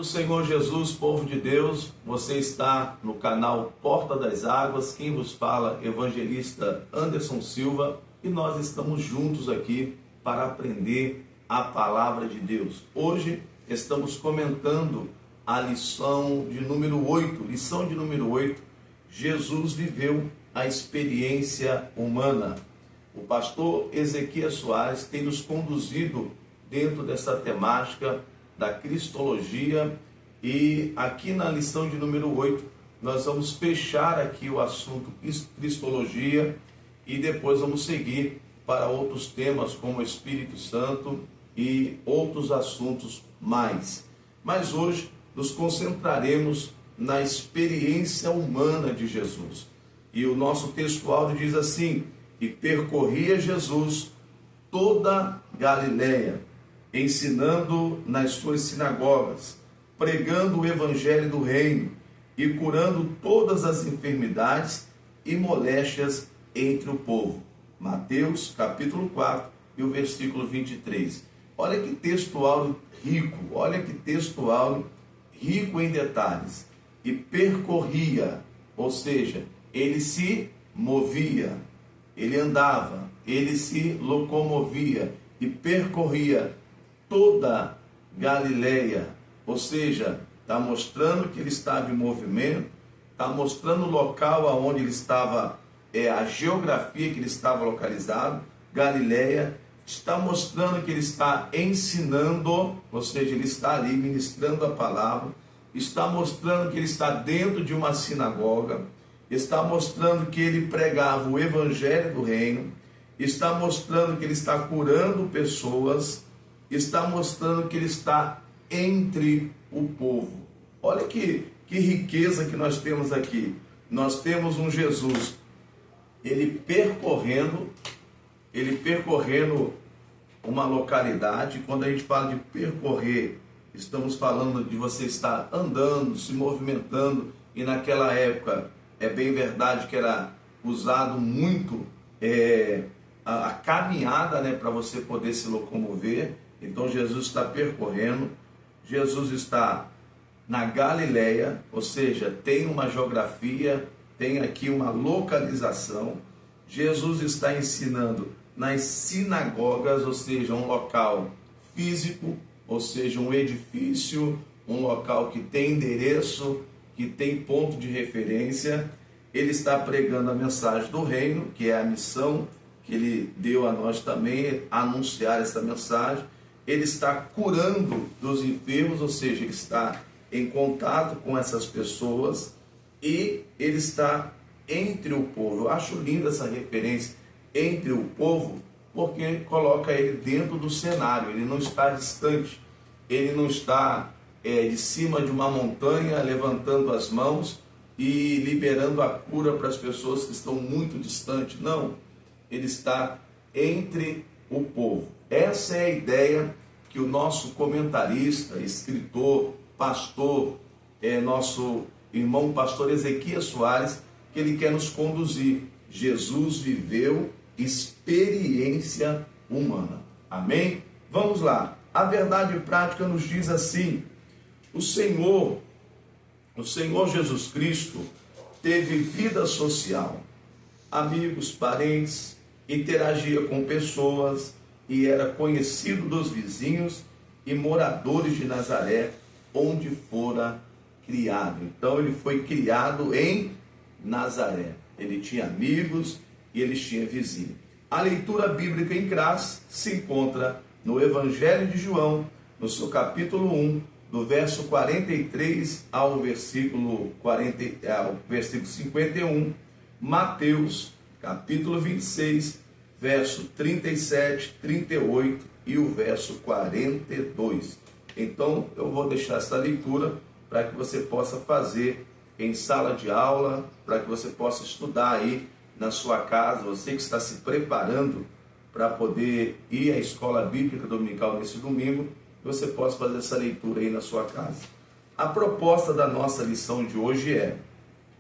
O Senhor Jesus, povo de Deus, você está no canal Porta das Águas. Quem vos fala, evangelista Anderson Silva, e nós estamos juntos aqui para aprender a palavra de Deus. Hoje estamos comentando a lição de número 8. Lição de número 8, Jesus viveu a experiência humana. O pastor Ezequias Soares tem nos conduzido dentro dessa temática da cristologia, e aqui na lição de número 8 nós vamos fechar aqui o assunto cristologia e depois vamos seguir para outros temas como o Espírito Santo e outros assuntos mais. Mas hoje nos concentraremos na experiência humana de Jesus. E o nosso textual diz assim: e percorria Jesus toda Galileia, ensinando nas suas sinagogas, pregando o evangelho do reino e curando todas as enfermidades e moléstias entre o povo. Mateus capítulo 4 e o versículo 23. Olha que textual rico, olha que textual rico em detalhes. E percorria, ou seja, ele se movia, ele andava, ele se locomovia e percorria toda Galileia, ou seja, está mostrando que ele estava em movimento, está mostrando o local aonde ele estava, a geografia que ele estava localizado, Galileia, está mostrando que ele está ensinando, ou seja, ele está ali ministrando a palavra, está mostrando que ele está dentro de uma sinagoga, está mostrando que ele pregava o evangelho do reino, está mostrando que ele está curando pessoas, está mostrando que ele está entre o povo. Olha que riqueza que nós temos aqui. Nós temos um Jesus, ele percorrendo uma localidade. Quando a gente fala de percorrer, estamos falando de você estar andando, se movimentando, e naquela época é bem verdade que era usado muito a caminhada, né, para você poder se locomover. Então Jesus está percorrendo, Jesus está na Galileia, ou seja, tem uma geografia, tem aqui uma localização. Jesus está ensinando nas sinagogas, ou seja, um local físico, ou seja, um edifício, um local que tem endereço, que tem ponto de referência. Ele está pregando a mensagem do reino, que é a missão que ele deu a nós também, anunciar essa mensagem. Ele está curando dos enfermos, ou seja, ele está em contato com essas pessoas, e ele está entre o povo. Eu acho linda essa referência, entre o povo, porque coloca ele dentro do cenário, ele não está distante, ele não está de cima de uma montanha, levantando as mãos e liberando a cura para as pessoas que estão muito distantes. Não, ele está entre o povo. Essa é a ideia que o nosso comentarista, escritor, pastor, nosso irmão pastor Ezequias Soares, que ele quer nos conduzir. Jesus viveu experiência humana. Amém? Vamos lá. A verdade prática nos diz assim: o Senhor Jesus Cristo teve vida social, amigos, parentes, interagia com pessoas e era conhecido dos vizinhos e moradores de Nazaré, onde fora criado. Então ele foi criado em Nazaré. Ele tinha amigos e ele tinha vizinhos. A leitura bíblica em classe se encontra no Evangelho de João, no seu capítulo 1, do verso 43 ao versículo 51, Mateus, capítulo 26, verso 37, 38 e o verso 42. Então, eu vou deixar essa leitura para que você possa fazer em sala de aula, para que você possa estudar aí na sua casa, você que está se preparando para poder ir à escola bíblica dominical nesse domingo, você possa fazer essa leitura aí na sua casa. A proposta da nossa lição de hoje é,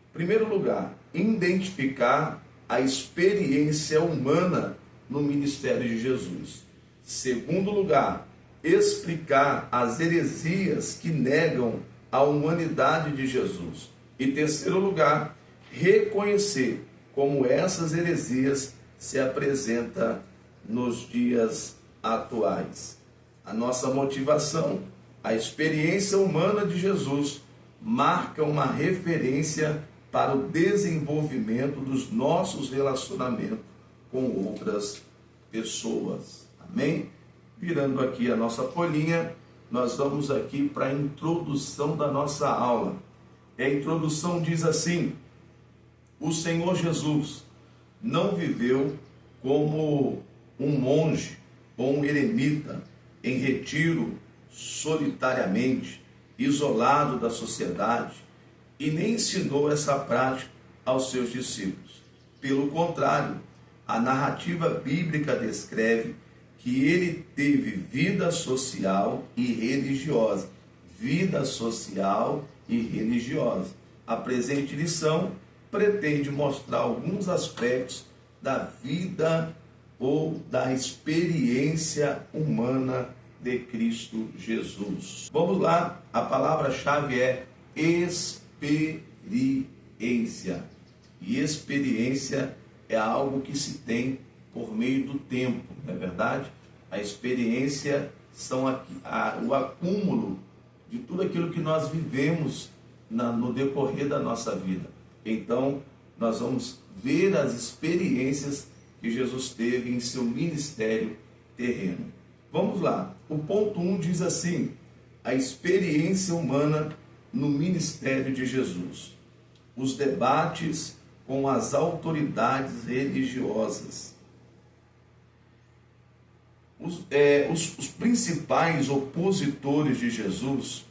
em primeiro lugar, identificar a experiência humana no ministério de Jesus. Segundo lugar, explicar as heresias que negam a humanidade de Jesus. Em terceiro lugar, reconhecer como essas heresias se apresentam nos dias atuais. A nossa motivação, a experiência humana de Jesus, marca uma referência para o desenvolvimento dos nossos relacionamentos com outras pessoas. Amém? Virando aqui a nossa folhinha, nós vamos aqui para a introdução da nossa aula. E a introdução diz assim: o Senhor Jesus não viveu como um monge ou um eremita em retiro, solitariamente, isolado da sociedade, e nem ensinou essa prática aos seus discípulos. Pelo contrário, a narrativa bíblica descreve que ele teve vida social e religiosa. Vida social e religiosa. A presente lição pretende mostrar alguns aspectos da vida ou da experiência humana de Cristo Jesus. Vamos lá, a palavra-chave é experiência. E experiência é algo que se tem por meio do tempo, não é verdade? A experiência são o acúmulo de tudo aquilo que nós vivemos no decorrer da nossa vida. Então, nós vamos ver as experiências que Jesus teve em seu ministério terreno. Vamos lá. O ponto 1 diz assim: a experiência humana no ministério de Jesus. Os debates com as autoridades religiosas. Os principais opositores de Jesus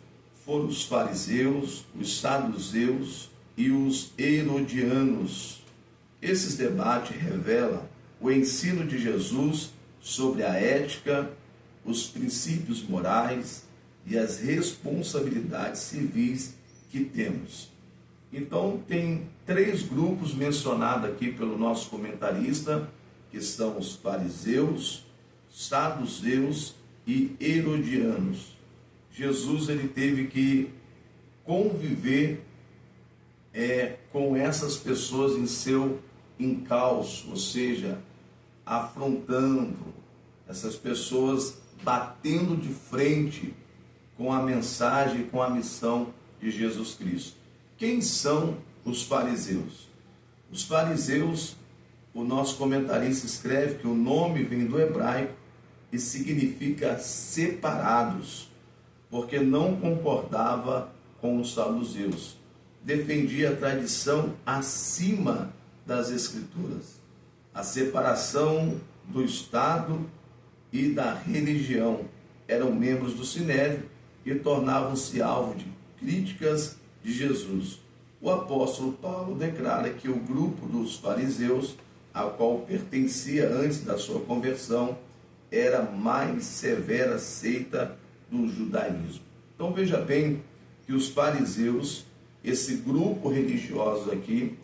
foram os fariseus, os saduceus e os herodianos. Esses debates revelam o ensino de Jesus sobre a ética, os princípios morais e as responsabilidades civis que temos. Então, tem 3 grupos mencionados aqui pelo nosso comentarista, que são os fariseus, saduceus e herodianos. Jesus ele teve que conviver com essas pessoas em seu encalço, ou seja, afrontando essas pessoas, batendo de frente com a mensagem, com a missão de Jesus Cristo. Quem são os fariseus? Os fariseus, o nosso comentarista escreve que o nome vem do hebraico e significa separados, porque não concordava com os saduceus. Defendia a tradição acima das Escrituras. A separação do Estado e da religião. Eram membros do Sinédrio e tornavam-se alvo de críticas de Jesus. O apóstolo Paulo declara que o grupo dos fariseus, ao qual pertencia antes da sua conversão, era a mais severa seita do judaísmo. Então veja bem que os fariseus, esse grupo religioso aqui,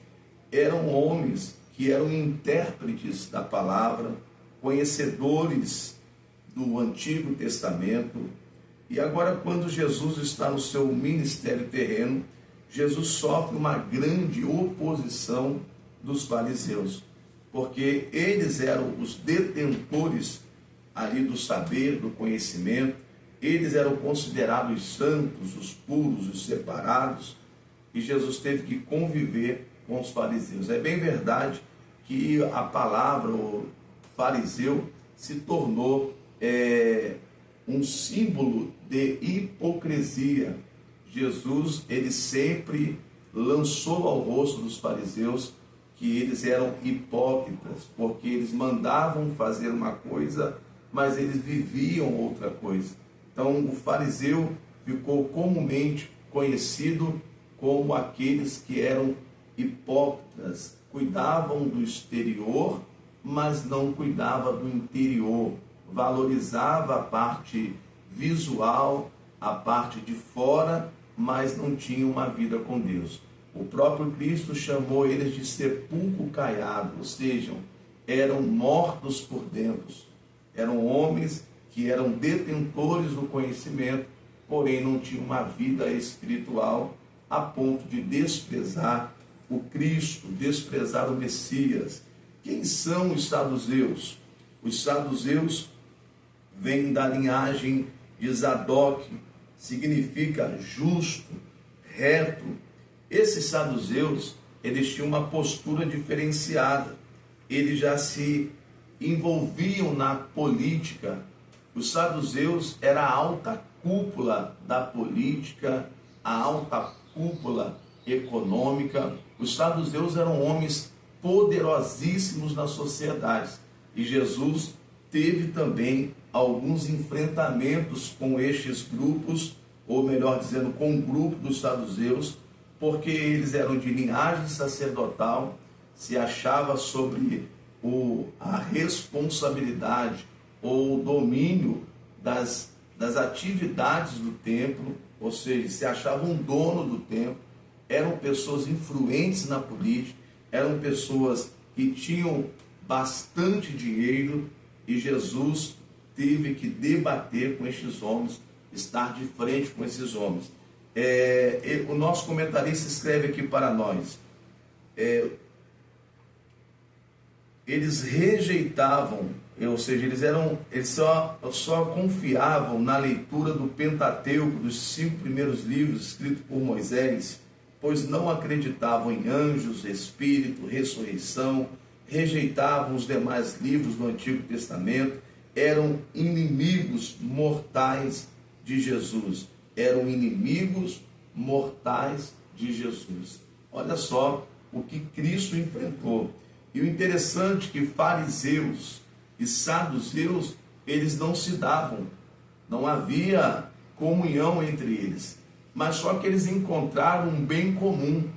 eram homens que eram intérpretes da palavra, conhecedores do Antigo Testamento. E agora, quando Jesus está no seu ministério terreno, Jesus sofre uma grande oposição dos fariseus, porque eles eram os detentores ali do saber, do conhecimento, eles eram considerados santos, os puros, os separados, e Jesus teve que conviver com os fariseus. É bem verdade que a palavra o fariseu se tornou um símbolo de hipocrisia. Jesus, ele sempre lançou ao rosto dos fariseus que eles eram hipócritas, porque eles mandavam fazer uma coisa, mas eles viviam outra coisa. Então, o fariseu ficou comumente conhecido como aqueles que eram hipócritas, cuidavam do exterior, mas não cuidava do interior, valorizava a parte visual, a parte de fora, mas não tinha uma vida com Deus. O próprio Cristo chamou eles de sepulcro caiado, ou seja, eram mortos por dentro, eram homens que eram detentores do conhecimento, porém não tinham uma vida espiritual a ponto de desprezar o Cristo, desprezar o Messias. Quem são os saduceus? Os saduceus vêm da linhagem de Zadok, significa justo, reto. Esses saduceus, eles tinham uma postura diferenciada, eles já se envolviam na política. Os saduceus era a alta cúpula da política, a alta cúpula econômica. Os saduceus eram homens poderosíssimos na sociedade, e Jesus teve também alguns enfrentamentos com estes grupos, ou melhor dizendo, com o grupo dos saduceus, porque eles eram de linhagem sacerdotal, se achava sobre a responsabilidade ou o domínio das atividades do templo, ou seja, se achavam dono do templo, eram pessoas influentes na política, eram pessoas que tinham bastante dinheiro, e Jesus teve que debater com estes homens, estar de frente com esses homens. O nosso comentarista escreve aqui para nós, eles rejeitavam, ou seja, eles só confiavam na leitura do Pentateuco, dos 5 primeiros livros escritos por Moisés, pois não acreditavam em anjos, espírito, ressurreição, rejeitavam os demais livros do Antigo Testamento, eram inimigos mortais de Jesus. Eram inimigos mortais de Jesus. Olha só o que Cristo enfrentou. E o interessante é que fariseus e saduceus, eles não se davam. Não havia comunhão entre eles. Mas só que eles encontraram um bem comum.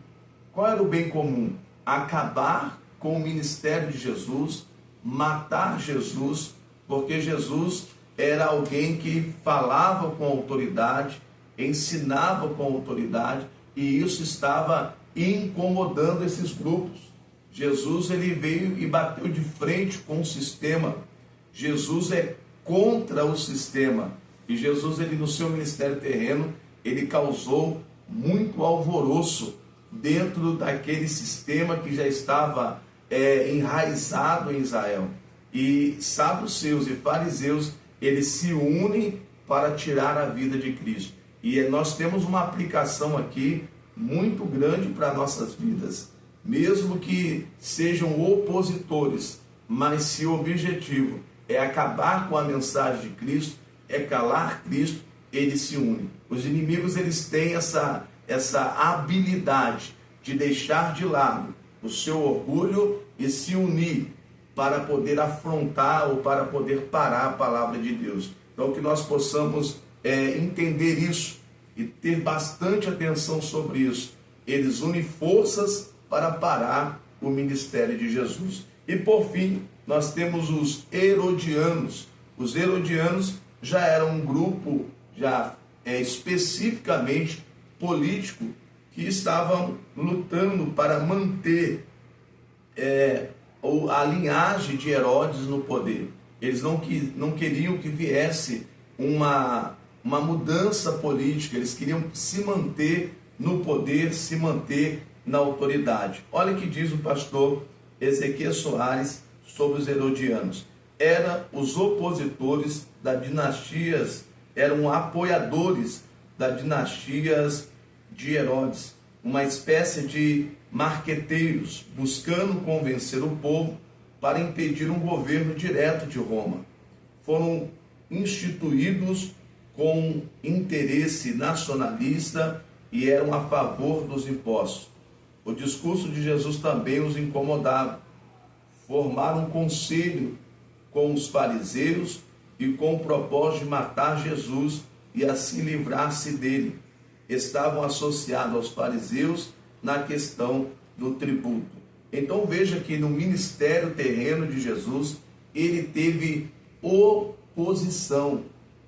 Qual era o bem comum? Acabar com o ministério de Jesus, matar Jesus, porque Jesus era alguém que falava com autoridade, ensinava com autoridade, e isso estava incomodando esses grupos. Jesus, ele veio e bateu de frente com o sistema. Jesus é contra o sistema. E Jesus, ele no seu ministério terreno, ele causou muito alvoroço dentro daquele sistema que já estava enraizado em Israel. E saduceus e fariseus, eles se unem para tirar a vida de Cristo. E nós temos uma aplicação aqui muito grande para nossas vidas. Mesmo que sejam opositores, mas se o objetivo é acabar com a mensagem de Cristo, é calar Cristo, eles se unem. Os inimigos, eles têm essa habilidade de deixar de lado o seu orgulho e se unir para poder afrontar ou para poder parar a palavra de Deus. Então, que nós possamos entender isso e ter bastante atenção sobre isso. Eles unem forças para parar o ministério de Jesus. E por fim, nós temos os herodianos. Os herodianos já eram um grupo especificamente político, que estavam lutando para manter a linhagem de Herodes no poder. Eles não queriam que viesse uma mudança política, eles queriam se manter no poder, se manter na autoridade. Olha o que diz o pastor Ezequiel Soares sobre os herodianos. Os opositores das dinastias, eram apoiadores das dinastias de Herodes, uma espécie de marqueteiros, buscando convencer o povo para impedir um governo direto de Roma. Foram instituídos com interesse nacionalista e eram a favor dos impostos. O discurso de Jesus também os incomodava. Formaram um conselho com os fariseus e com o propósito de matar Jesus e assim livrar-se dele. Estavam associados aos fariseus na questão do tributo. Então veja que no ministério terreno de Jesus, ele teve oposição,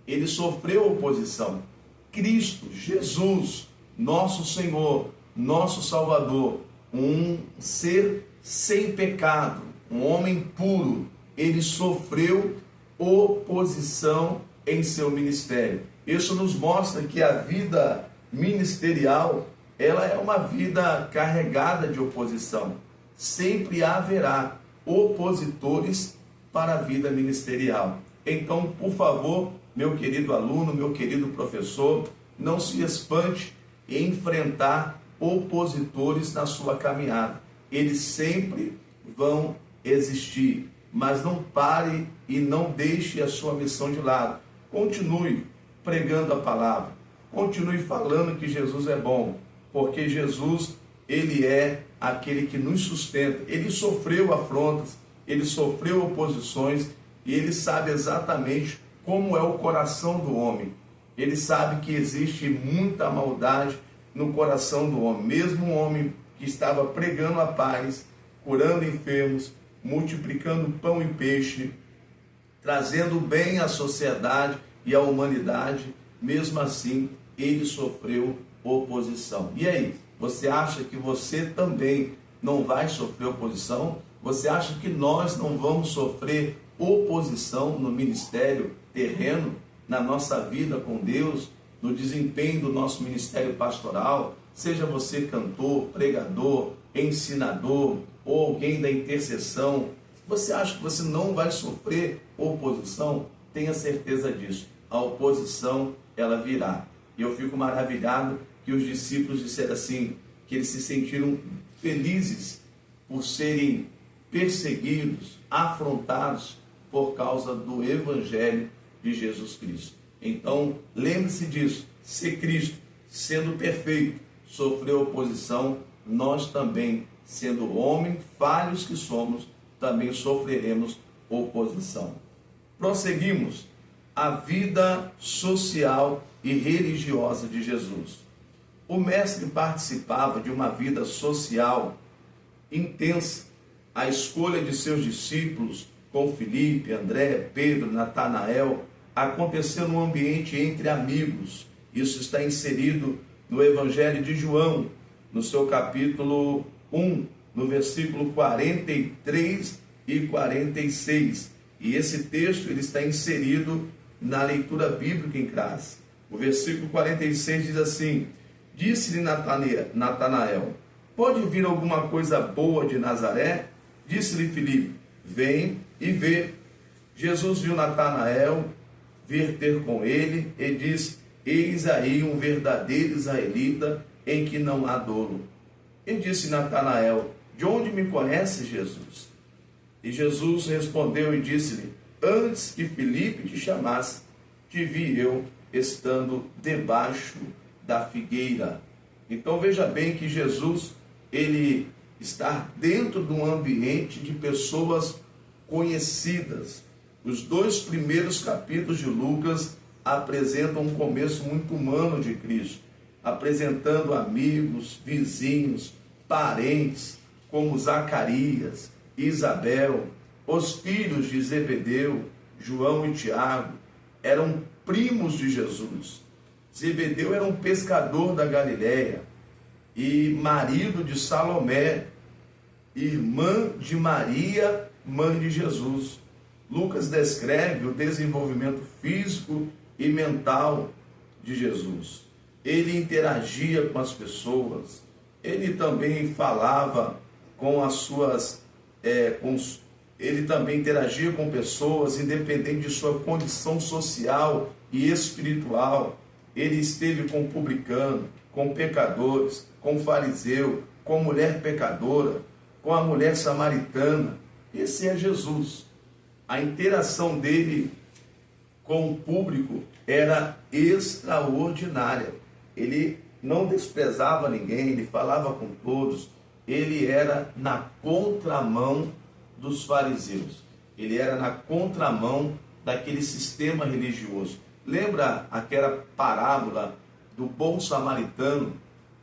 ele sofreu oposição. Cristo, Jesus, nosso Senhor, nosso Salvador, um ser sem pecado, um homem puro, ele sofreu oposição em seu ministério. Isso nos mostra que a vida ministerial, ela é uma vida carregada de oposição. Sempre haverá opositores para a vida ministerial. Então, por favor, meu querido aluno, meu querido professor, não se espante em enfrentar opositores na sua caminhada. Eles sempre vão existir, mas não pare e não deixe a sua missão de lado. Continue pregando a palavra, continue falando que Jesus é bom, porque Jesus, ele é aquele que nos sustenta. Ele sofreu afrontas, ele sofreu oposições e ele sabe exatamente como é o coração do homem. Ele sabe que existe muita maldade no coração do homem. Mesmo um homem que estava pregando a paz, curando enfermos, multiplicando pão e peixe, trazendo bem à sociedade e à humanidade, mesmo assim, ele sofreu oposição. E aí, você acha que você também não vai sofrer oposição? Você acha que nós não vamos sofrer oposição no ministério terreno, na nossa vida com Deus, no desempenho do nosso ministério pastoral? Seja você cantor, pregador, ensinador ou alguém da intercessão, você acha que você não vai sofrer oposição? Tenha certeza disso. A oposição, ela virá. E eu fico maravilhado que os discípulos disseram assim, que eles se sentiram felizes por serem perseguidos, afrontados por causa do Evangelho de Jesus Cristo. Então, lembre-se disso. Se Cristo, sendo perfeito, sofreu oposição, nós também, sendo homens falhos que somos, também sofreremos oposição. Prosseguimos. A vida social e religiosa de Jesus. O mestre participava de uma vida social intensa. A escolha de seus discípulos, com Filipe, André, Pedro, Natanael, aconteceu num ambiente entre amigos. Isso está inserido no Evangelho de João, no seu capítulo 1, no versículo 43 e 46. E esse texto ele está inserido na leitura bíblica em classe. O versículo 46 diz assim: disse-lhe Natanael, pode vir alguma coisa boa de Nazaré? Disse-lhe Filipe, vem e vê. Jesus viu Natanael vir ter com ele e disse, eis aí um verdadeiro israelita em que não há dolo. E disse Natanael, de onde me conheces, Jesus? E Jesus respondeu e disse-lhe, antes que Filipe te chamasse, te vi eu estando debaixo da figueira. Então veja bem que Jesus, ele está dentro de um ambiente de pessoas conhecidas. Os dois primeiros capítulos de Lucas apresentam um começo muito humano de Cristo, apresentando amigos, vizinhos, parentes, como Zacarias, Isabel, os filhos de Zebedeu, João e Tiago, eram primos de Jesus. Zebedeu era um pescador da Galileia e marido de Salomé, irmã de Maria, mãe de Jesus. Lucas descreve o desenvolvimento físico e mental de Jesus. Ele interagia com as pessoas, ele também falava com as suas... ele também interagia com pessoas, independente de sua condição social e espiritual. Ele esteve com publicano, com pecadores, com fariseu, com mulher pecadora, com a mulher samaritana. Esse é Jesus. A interação dele com o público era extraordinária. Ele não desprezava ninguém, ele falava com todos. Ele era na contramão dos fariseus. Ele era na contramão daquele sistema religioso. Lembra aquela parábola do bom samaritano,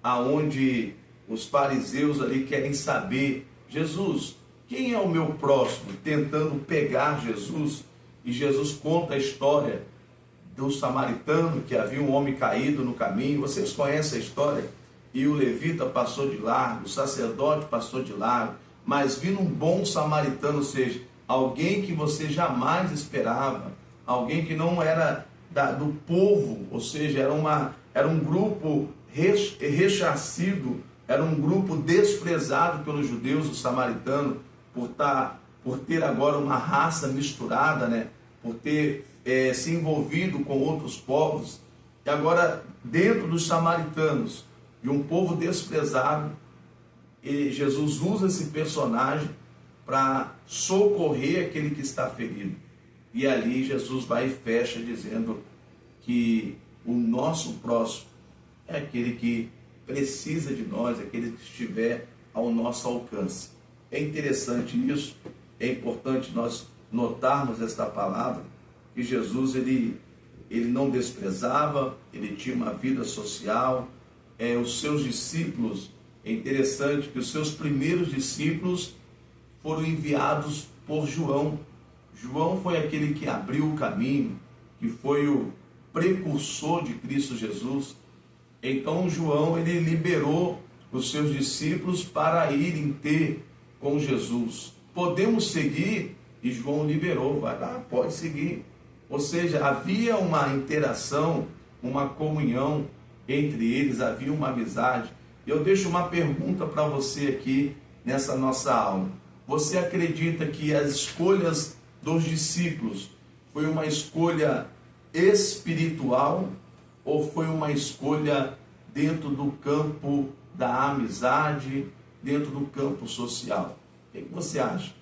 aonde os fariseus ali querem saber, Jesus, quem é o meu próximo? Tentando pegar Jesus. E Jesus conta a história do samaritano, que havia um homem caído no caminho. Vocês conhecem a história? E o levita passou de largo, o sacerdote passou de largo, mas vindo um bom samaritano, ou seja, alguém que você jamais esperava, alguém que não era do povo, ou seja, era um grupo rechacido, era um grupo desprezado pelos judeus, os samaritanos, por ter agora uma raça misturada, né? Por ter se envolvido com outros povos. E agora, dentro dos samaritanos, de um povo desprezado, Jesus usa esse personagem para socorrer aquele que está ferido. E ali Jesus vai e fecha dizendo que o nosso próximo é aquele que precisa de nós, aquele que estiver ao nosso alcance. É interessante isso, é importante nós notarmos esta palavra, que Jesus ele não desprezava, ele tinha uma vida social. Os seus discípulos, é interessante que os seus primeiros discípulos foram enviados por João. João foi aquele que abriu o caminho, que foi o precursor de Cristo Jesus. Então João ele liberou os seus discípulos para irem ter com Jesus. Podemos seguir? E João liberou, vai lá, pode seguir. Ou seja, havia uma interação, uma comunhão entre eles, havia uma amizade. Eu deixo uma pergunta para você aqui nessa nossa aula. Você acredita que as escolhas dos discípulos foi uma escolha espiritual ou foi uma escolha dentro do campo da amizade, dentro do campo social? O que você acha?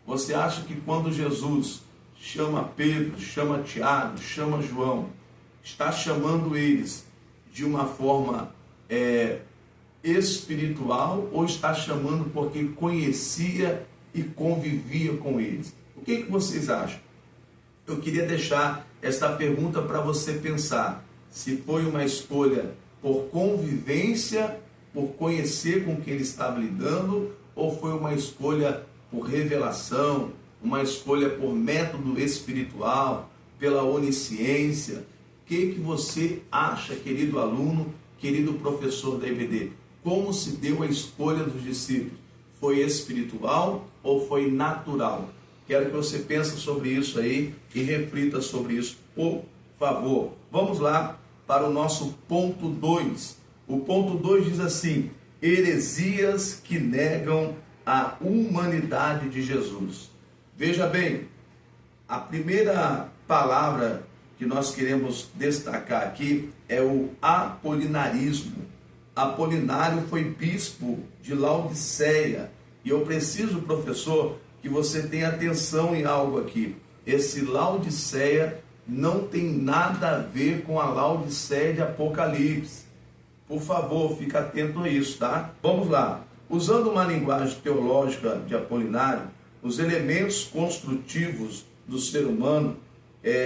Você acha que quando Jesus chama Pedro, chama Tiago, chama João, está chamando eles de uma forma espiritual ou está chamando porque conhecia e convivia com eles? O que vocês acham? Eu queria deixar esta pergunta para você pensar. Se foi uma escolha por convivência, por conhecer com quem ele estava lidando, ou foi uma escolha por revelação, uma escolha por método espiritual, pela onisciência? O que você acha, querido aluno, querido professor da EBD? Como se deu a escolha dos discípulos? Foi espiritual ou foi natural? Quero que você pense sobre isso aí e reflita sobre isso, por favor. Vamos lá para o nosso ponto 2. O ponto 2 diz assim: heresias que negam a humanidade de Jesus. Veja bem, a primeira palavra que nós queremos destacar aqui é o apolinarismo. Apolinário foi bispo de Laodiceia. E eu preciso, professor, que você tenha atenção em algo aqui. Esse Laodiceia não tem nada a ver com a Laodiceia de Apocalipse. Por favor, fica atento a isso, tá? Vamos lá. Usando uma linguagem teológica de Apolinário, os elementos construtivos do ser humano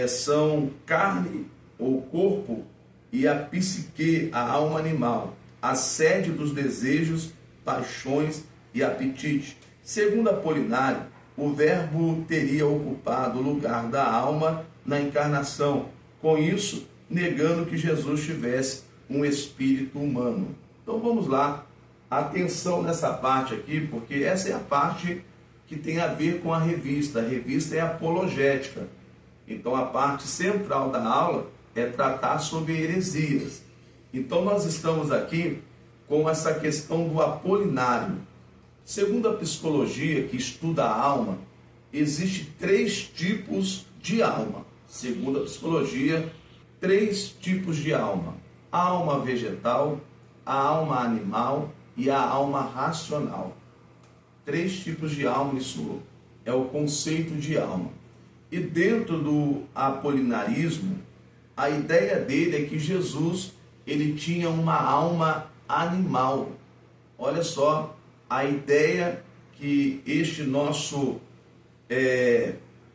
são carne ou corpo e a psique, a alma animal, a sede dos desejos, paixões e apetite. Segundo Apolinário, o verbo teria ocupado o lugar da alma na encarnação, com isso negando que Jesus tivesse um espírito humano. Então vamos lá, atenção nessa parte aqui, porque essa é a parte que tem a ver com a revista. A revista é apologética. Então a parte central da aula é tratar sobre heresias. Então nós estamos aqui com essa questão do Apolinário. Segundo a psicologia que estuda a alma, existem 3 tipos de alma. Segundo a psicologia, 3 tipos de alma: a alma vegetal, a alma animal e a alma racional. 3 tipos de alma, isso é o conceito de alma. E dentro do apolinarismo, a ideia dele é que Jesus ele tinha uma alma animal. Olha só a ideia que este nosso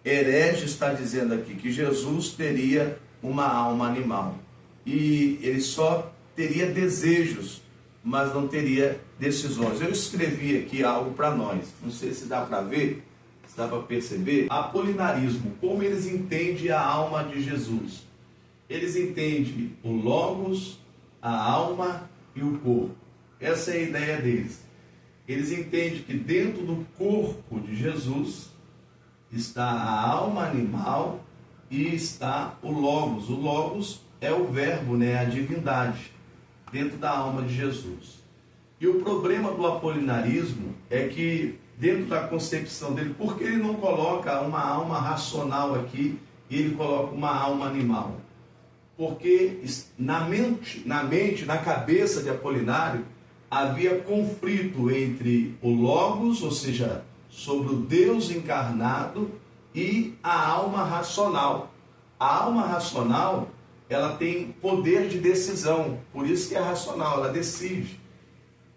herege está dizendo aqui, que Jesus teria uma alma animal. E ele só teria desejos, mas não teria decisões. Eu escrevi aqui algo para nós, não sei se dá para ver, se dá para perceber. Apolinarismo, como eles entendem a alma de Jesus? Eles entendem o Logos, a alma e o corpo. Essa é a ideia deles. Eles entendem que dentro do corpo de Jesus está a alma animal e está o Logos. O Logos é o verbo, né, a divindade, dentro da alma de Jesus. E o problema do apolinarismo é que, dentro da concepção dele, por que ele não coloca uma alma racional aqui e ele coloca uma alma animal? Porque na mente, na cabeça de Apolinário, havia conflito entre o Logos, ou seja, sobre o Deus encarnado, e a alma racional. A alma racional, ela tem poder de decisão, por isso que é racional, ela decide.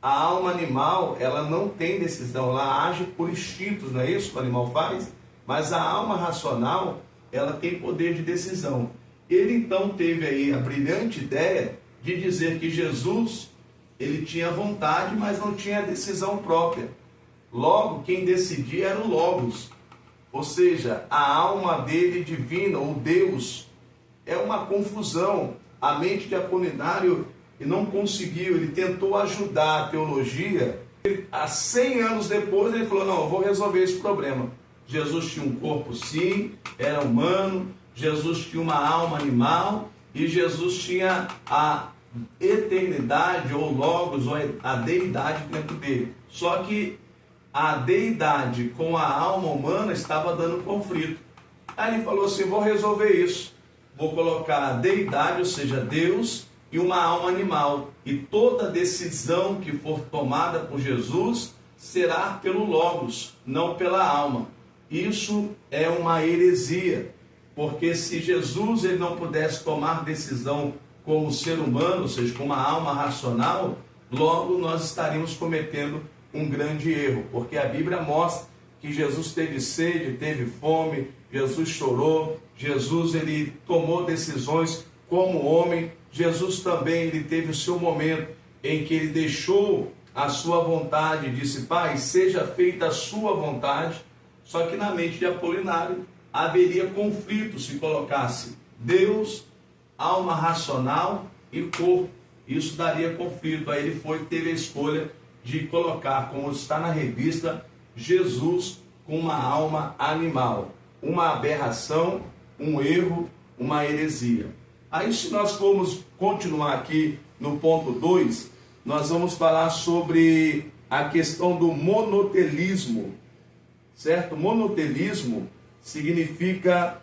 A alma animal, ela não tem decisão, ela age por instintos, não é isso que o animal faz? Mas a alma racional, ela tem poder de decisão. Ele então teve aí a brilhante ideia de dizer que Jesus, ele tinha vontade, mas não tinha decisão própria. Logo, quem decidia era o Logos, ou seja, a alma dele divina, ou Deus. É uma confusão. A mente de Apolinário não conseguiu, ele tentou ajudar a teologia. Há 100 anos depois ele falou, não, eu vou resolver esse problema. Jesus tinha um corpo sim, era humano, Jesus tinha uma alma animal e Jesus tinha a eternidade, ou Logos, ou a deidade dentro dele. Só que a deidade com a alma humana estava dando conflito. Aí ele falou assim, vou resolver isso. Vou colocar a deidade, ou seja, Deus, e uma alma animal. E toda decisão que for tomada por Jesus será pelo Logos, não pela alma. Isso é uma heresia, porque se Jesus ele não pudesse tomar decisão como ser humano, ou seja, com uma alma racional, logo nós estaríamos cometendo um grande erro, porque a Bíblia mostra que Jesus teve sede, teve fome, Jesus chorou, Jesus ele tomou decisões como homem, Jesus também ele teve o seu momento em que ele deixou a sua vontade e disse, Pai, seja feita a sua vontade. Só que na mente de Apolinário haveria conflito se colocasse Deus, alma racional e corpo. Isso daria conflito. Aí ele teve a escolha de colocar, como está na revista, Jesus com uma alma animal. Uma aberração, um erro, uma heresia. Aí se nós formos continuar aqui no ponto 2, nós vamos falar sobre a questão do monotelismo, certo? Monotelismo significa,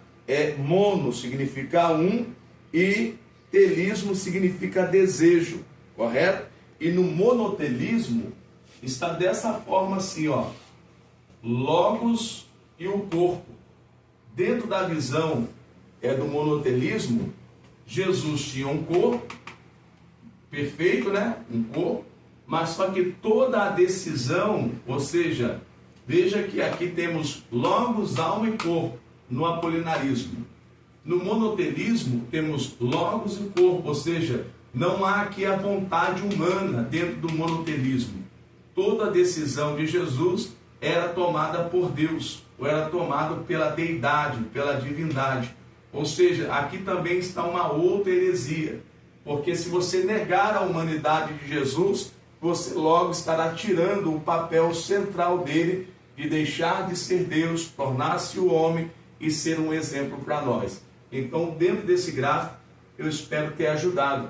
mono significa um e telismo significa desejo, correto? E no monotelismo está dessa forma assim, ó, Logos e o corpo. Dentro da visão do monotelismo, Jesus tinha um corpo, perfeito, né? Um corpo, mas só que toda a decisão, ou seja, veja que aqui temos Logos, alma e corpo, no apolinarismo. No monotelismo, temos Logos e corpo, ou seja, não há aqui a vontade humana dentro do monotelismo. Toda a decisão de Jesus era tomada por Deus, ou era tomada pela deidade, pela divindade. Ou seja, aqui também está uma outra heresia, porque se você negar a humanidade de Jesus, você logo estará tirando o papel central dele de deixar de ser Deus, tornar-se o homem e ser um exemplo para nós. Então, dentro desse gráfico, eu espero ter ajudado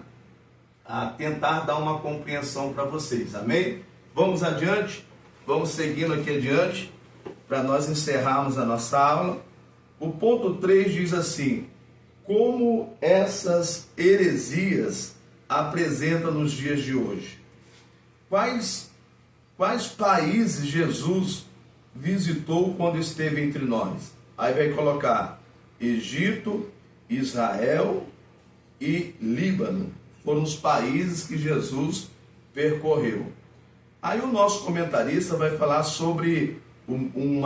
a tentar dar uma compreensão para vocês, amém? Vamos adiante, vamos seguindo aqui adiante, para nós encerrarmos a nossa aula. O ponto 3 diz assim, como essas heresias apresentam nos dias de hoje? Quais países Jesus visitou quando esteve entre nós? Aí vai colocar Egito, Israel e Líbano. Foram os países que Jesus percorreu. Aí o nosso comentarista vai falar sobre um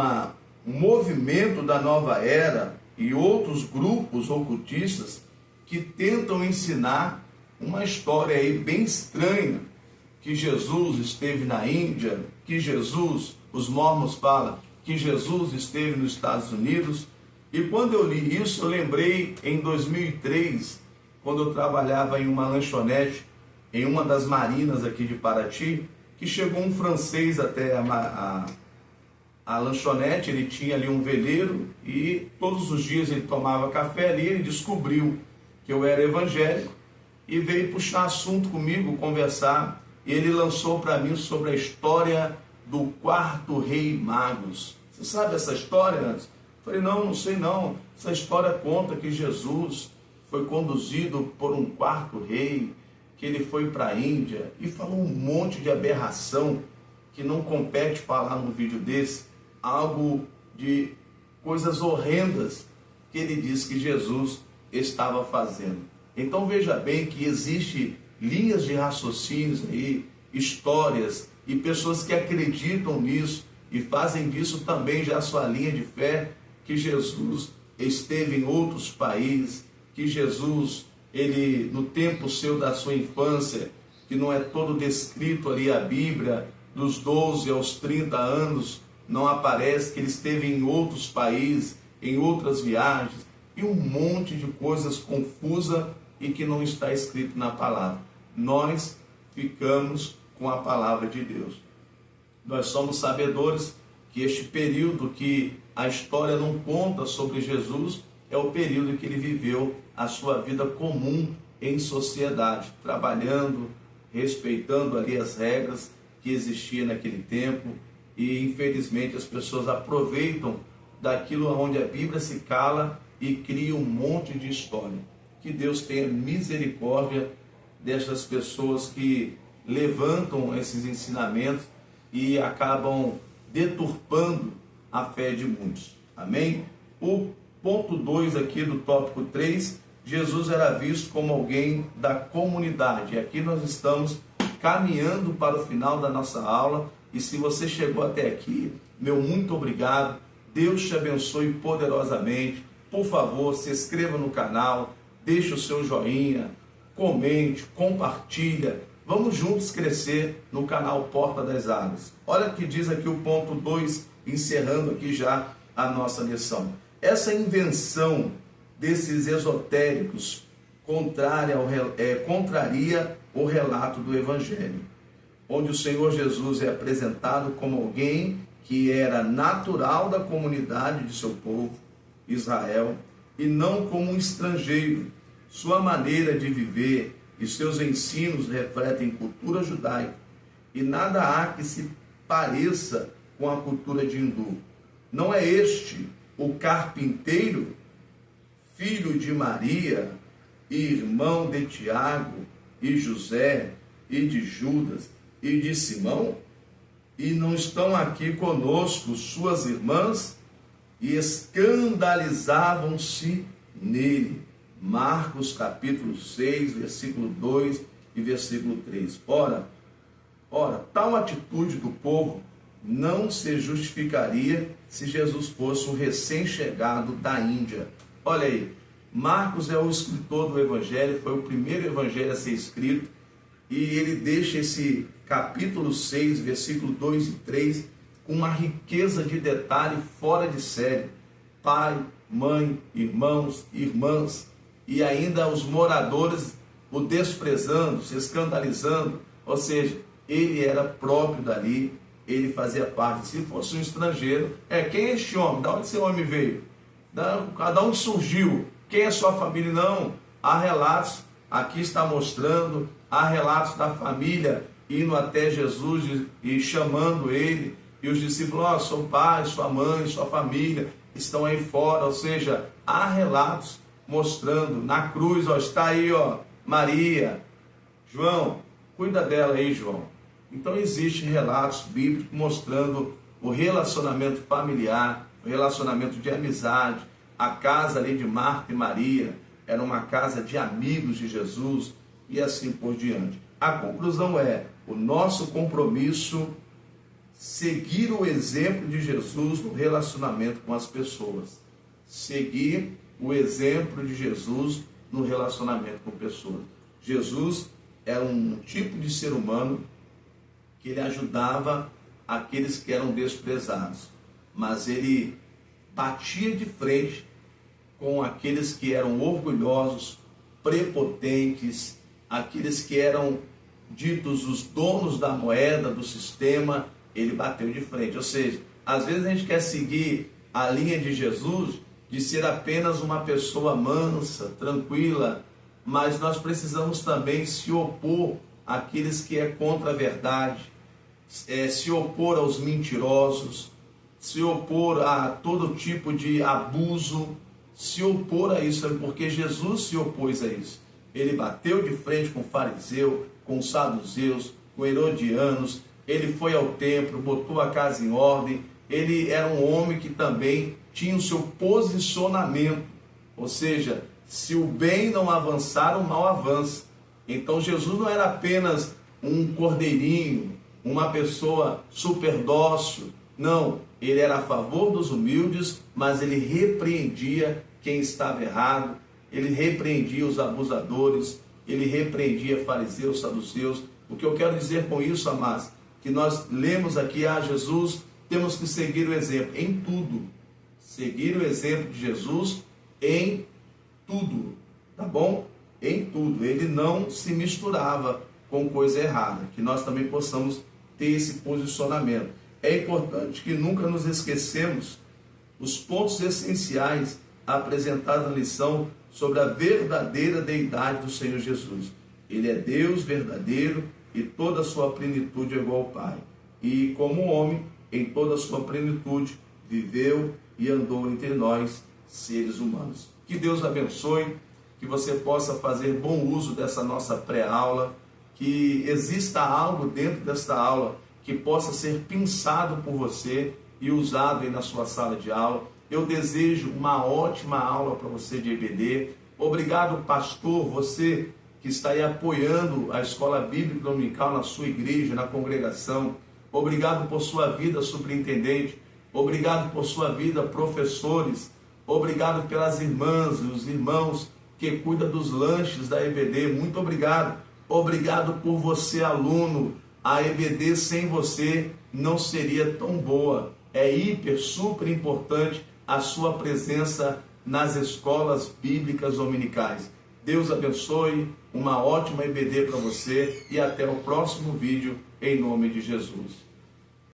movimento da nova era e outros grupos ocultistas que tentam ensinar uma história aí bem estranha, que Jesus esteve na Índia, que Jesus, os mormons falam, que Jesus esteve nos Estados Unidos. E quando eu li isso, eu lembrei em 2003, quando eu trabalhava em uma lanchonete, em uma das marinas aqui de Paraty, que chegou um francês até a lanchonete, ele tinha ali um veleiro e todos os dias ele tomava café ali. Ele descobriu que eu era evangélico e veio puxar assunto comigo, conversar, e ele lançou para mim sobre a história do quarto rei Magus. Você sabe essa história antes? Falei, não sei não. Essa história conta que Jesus foi conduzido por um quarto rei, que ele foi para a Índia, e falou um monte de aberração que não compete falar num vídeo desse, algo de coisas horrendas que ele disse que Jesus estava fazendo. Então veja bem que existe linhas de raciocínios aí, histórias e pessoas que acreditam nisso e fazem disso também já sua linha de fé, que Jesus esteve em outros países, que Jesus, ele no tempo seu da sua infância, que não é todo descrito ali a Bíblia, dos 12 aos 30 anos, não aparece que ele esteve em outros países, em outras viagens, e um monte de coisas confusas e que não está escrito na palavra. Nós ficamos com a palavra de Deus. Nós somos sabedores que este período que a história não conta sobre Jesus é o período em que ele viveu a sua vida comum em sociedade, trabalhando, respeitando ali as regras que existiam naquele tempo, e infelizmente as pessoas aproveitam daquilo onde a Bíblia se cala e cria um monte de história. Que Deus tenha misericórdia dessas pessoas que levantam esses ensinamentos e acabam deturpando a fé de muitos. Amém? O ponto 2 aqui do tópico 3, Jesus era visto como alguém da comunidade. E aqui nós estamos caminhando para o final da nossa aula. E se você chegou até aqui, meu muito obrigado. Deus te abençoe poderosamente. Por favor, se inscreva no canal, deixe o seu joinha, comente, compartilha. Vamos juntos crescer no canal Porta das Águas. Olha o que diz aqui o ponto 2, encerrando aqui já a nossa lição. Essa invenção desses esotéricos contraria o relato do Evangelho, onde o Senhor Jesus é apresentado como alguém que era natural da comunidade de seu povo, Israel, e não como um estrangeiro. Sua maneira de viver e seus ensinos refletem cultura judaica, e nada há que se pareça com a cultura de hindu. Não é este o carpinteiro, filho de Maria, e irmão de Tiago, e José, e de Judas, e de Simão? E não estão aqui conosco suas irmãs? E escandalizavam-se nele. Marcos capítulo 6, versículo 2 e versículo 3. Ora, tal atitude do povo não se justificaria se Jesus fosse um recém-chegado da Índia. Olha aí, Marcos é o escritor do Evangelho, foi o primeiro Evangelho a ser escrito, e ele deixa esse capítulo 6, versículo 2 e 3, com uma riqueza de detalhe fora de série. Pai, mãe, irmãos, irmãs, e ainda os moradores o desprezando, se escandalizando. Ou seja, ele era próprio dali, ele fazia parte. Se fosse um estrangeiro, quem é este homem? Da onde esse homem veio? Da onde surgiu? Quem é sua família? Não, há relatos, aqui está mostrando, há relatos da família indo até Jesus e chamando ele, e os discípulos, seu pai, sua mãe, sua família estão aí fora. Ou seja, há relatos mostrando na cruz, está aí, Maria, João, cuida dela aí, João. Então existem relatos bíblicos mostrando o relacionamento familiar, o relacionamento de amizade. A casa ali de Marta e Maria era uma casa de amigos de Jesus, e assim por diante. A conclusão é o nosso compromisso, seguir o exemplo de Jesus no relacionamento com as pessoas. Seguir o exemplo de Jesus no relacionamento com pessoas. Jesus era um tipo de ser humano que ele ajudava aqueles que eram desprezados, mas ele batia de frente com aqueles que eram orgulhosos, prepotentes, aqueles que eram ditos os donos da moeda, do sistema. Ele bateu de frente. Ou seja, Às vezes a gente quer seguir a linha de Jesus, de ser apenas uma pessoa mansa, tranquila, mas nós precisamos também se opor àqueles que é contra a verdade, se opor aos mentirosos, se opor a todo tipo de abuso, se opor a isso, porque Jesus se opôs a isso. Ele bateu de frente com o fariseu, com os saduceus, com herodianos, ele foi ao templo, botou a casa em ordem, ele era um homem que também tinha o seu posicionamento, ou seja, se o bem não avançar, o mal avança. Então Jesus não era apenas um cordeirinho, uma pessoa super dócil, não, ele era a favor dos humildes, mas ele repreendia quem estava errado, ele repreendia os abusadores, ele repreendia fariseus, saduceus. O que eu quero dizer com isso, amados, que nós lemos aqui, Jesus, temos que seguir o exemplo em tudo, seguir o exemplo de Jesus em tudo, tá bom? Em tudo, ele não se misturava com coisa errada, que nós também possamos ter esse posicionamento. É importante que nunca nos esquecemos os pontos essenciais apresentados na lição sobre a verdadeira deidade do Senhor Jesus. Ele é Deus verdadeiro e toda a sua plenitude é igual ao Pai. E como homem, em toda a sua plenitude, viveu e andou entre nós, seres humanos. Que Deus abençoe, que você possa fazer bom uso dessa nossa pré-aula, que exista algo dentro desta aula que possa ser pensado por você e usado aí na sua sala de aula. Eu desejo uma ótima aula para você de EBD. Obrigado, pastor, você que está aí apoiando a Escola Bíblica Dominical na sua igreja, na congregação. Obrigado por sua vida, superintendente. Obrigado por sua vida, professores. Obrigado pelas irmãs e os irmãos que cuidam dos lanches da EBD. Muito obrigado. Obrigado por você, aluno. A EBD sem você não seria tão boa. É hiper, super importante a sua presença nas escolas bíblicas dominicais. Deus abençoe, uma ótima EBD para você e até o próximo vídeo, em nome de Jesus.